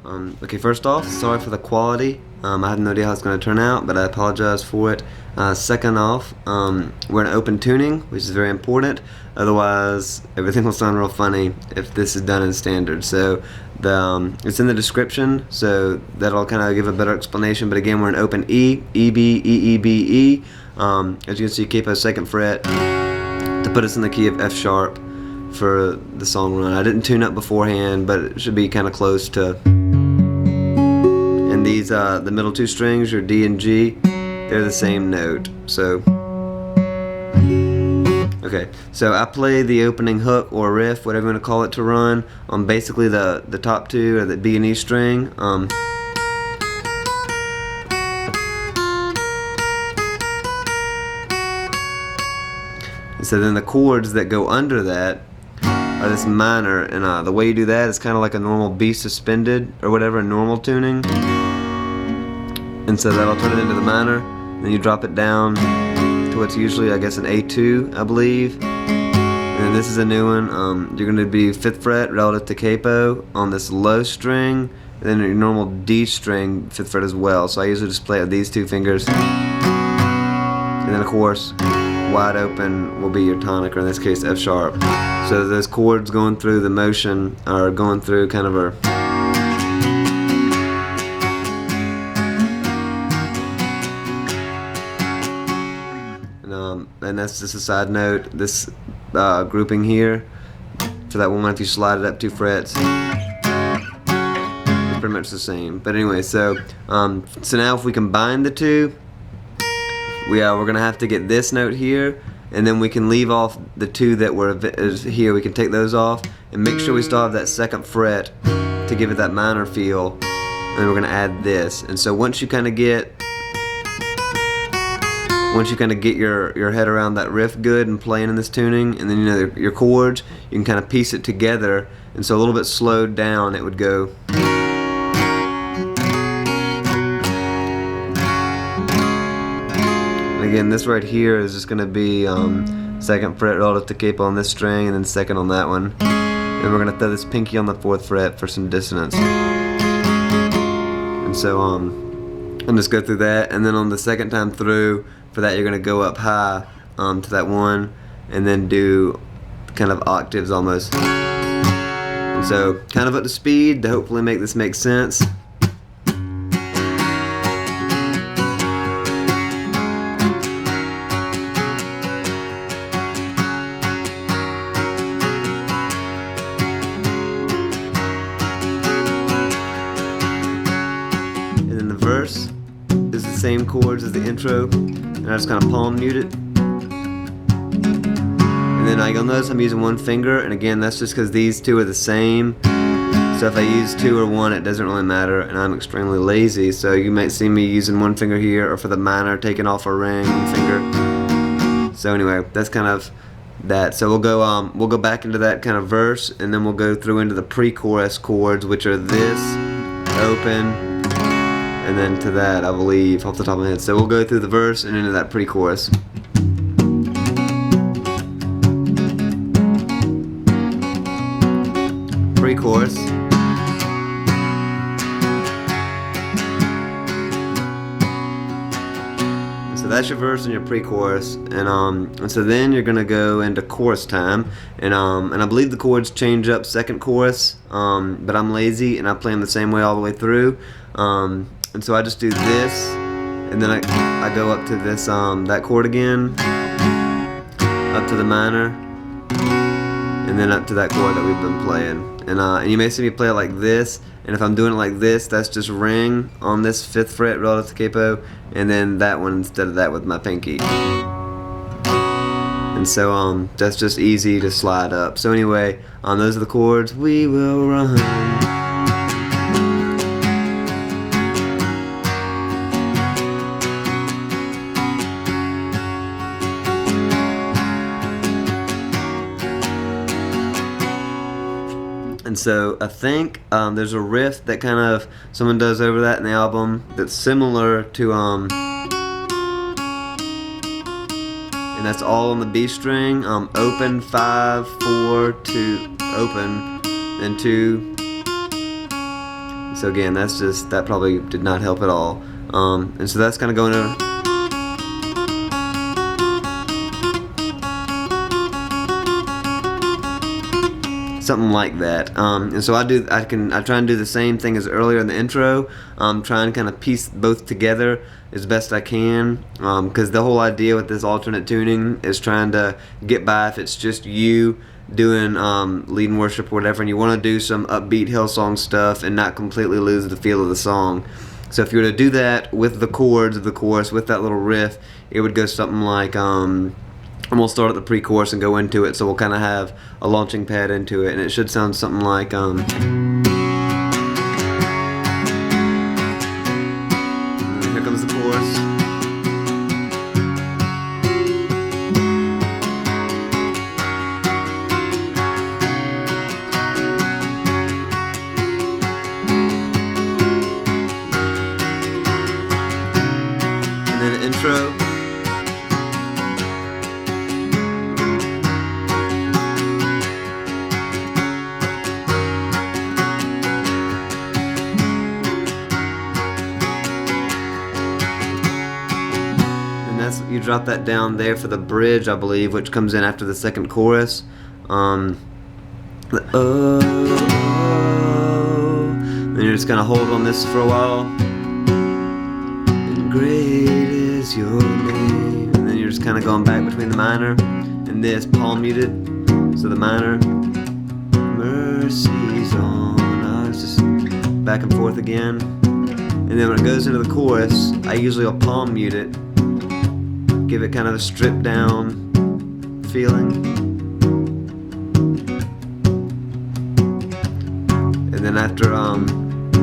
Okay, first off, sorry for the quality. I have no idea how it's going to turn out, but I apologize for it. Second off, we're in open tuning, which is very important. Otherwise, everything will sound real funny if this is done in standard. So it's in the description, so that'll kind of give a better explanation. But again, we're in open E, E, B, E, E, B, E. As you can see, capo 2nd fret to put us in the key of F sharp for the song run. I didn't tune up beforehand, but it should be kind of close to. And these, the middle 2 strings, your D and G, they're the same note. So, okay, so I play the opening hook or riff, whatever you want to call it, to run on basically the top 2 or the B and E string. So then the chords that go under that are this minor, and the way you do that is kind of like a normal B suspended or whatever, a normal tuning. And so that'll turn it into the minor, then you drop it down to what's usually, I guess, an A2, I believe. And this is a new one. You're going to be 5th fret relative to capo on this low string, and then your normal D string 5th fret as well. So I usually just play it with these 2 fingers. And then of course, wide open will be your tonic, or in this case F sharp. So those chords going through the motion are going through kind of a and that's just a side note. This grouping here for that one, if you slide it up 2 frets, it's pretty much the same. But anyway, so now if we combine the 2, we're gonna have to get this note here, and then we can leave off the 2 that were here. We can take those off and make sure we still have that 2nd fret to give it that minor feel. And then we're gonna add this. And so once you kind of get your head around that riff good and playing in this tuning, and then you know your chords, you can kind of piece it together. And so a little bit slowed down, it would go. Again, this right here is just going to be 2nd fret relative to capo on this string, and then 2nd on that one. And we're going to throw this pinky on the 4th fret for some dissonance. And so I'll just go through that, and then on the 2nd time through, for that you're going to go up high to that 1, and then do kind of octaves almost. And so kind of up to speed to hopefully make this make sense. Verse is the same chords as the intro, and I just kind of palm mute it. And then you'll notice I'm using 1 finger, and again that's just because these 2 are the same. So if I use 2 or 1, it doesn't really matter, and I'm extremely lazy, so you might see me using 1 finger here, or for the minor taking off a ring, 1 finger. So anyway, that's kind of that. So we'll go back into that kind of verse, and then we'll go through into the pre-chorus chords, which are this, open, and then to that, I believe, off the top of my head. So we'll go through the verse and into that pre-chorus. Pre-chorus. So that's your verse and your pre-chorus, and so then you're gonna go into chorus time, and I believe the chords change up 2nd chorus, but I'm lazy and I play them the same way all the way through. And so I just do this, and then I go up to this that chord again, up to the minor, and then up to that chord that we've been playing. And you may see me play it like this, and if I'm doing it like this, that's just ring on this 5th fret relative to capo, and then that one instead of that with my pinky. And so that's just easy to slide up. So anyway, those are the chords. We will run. And so I think there's a riff that kind of someone does over that in the album that's similar to and that's all on the B string. Open 5 4 2 open, then 2, So again, that probably did not help at all. And so that's kind of going over. Something like that. And so I try and do the same thing as earlier in the intro. Try and kind of piece both together as best I can, because the whole idea with this alternate tuning is trying to get by if it's just you doing leading worship or whatever, and you want to do some upbeat Hillsong stuff and not completely lose the feel of the song. So if you were to do that with the chords of the chorus, with that little riff, it would go something like, and we'll start at the pre-chorus and go into it, so we'll kind of have a launching pad into it, and it should sound something like, here comes the chorus. And then an intro. You drop that down there for the bridge, I believe, which comes in after the second chorus. Then you're just gonna hold on this for a while. And great is your name. And then you're just kind of going back between the minor and this, palm muted. So the minor, mercies on us, just back and forth again. And then when it goes into the chorus, I usually will palm mute it. Give it kind of a stripped down feeling. And then after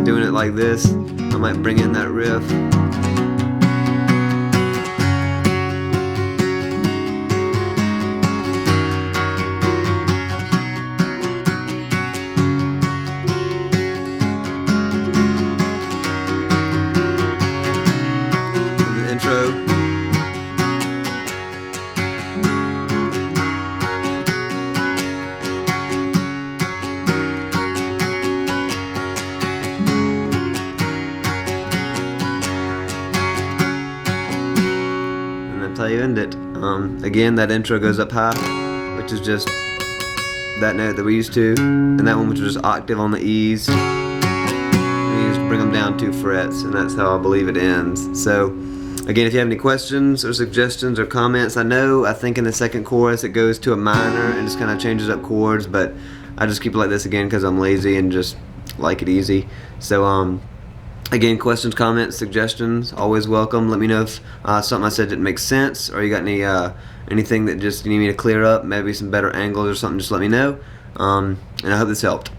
doing it like this, I might bring in that riff. And the intro. How you end it. Again, that intro goes up high, which is just that note that we used to, and that one which was just octave on the E's. And you just bring them down 2 frets, and that's how I believe it ends. So, again, if you have any questions or suggestions or comments, I think in the second chorus it goes to a minor and just kind of changes up chords, but I just keep it like this again because I'm lazy and just like it easy. So, again, questions, comments, suggestions, always welcome. Let me know if something I said didn't make sense, or you got any anything that just you need me to clear up, maybe some better angles or something, just let me know. And I hope this helped.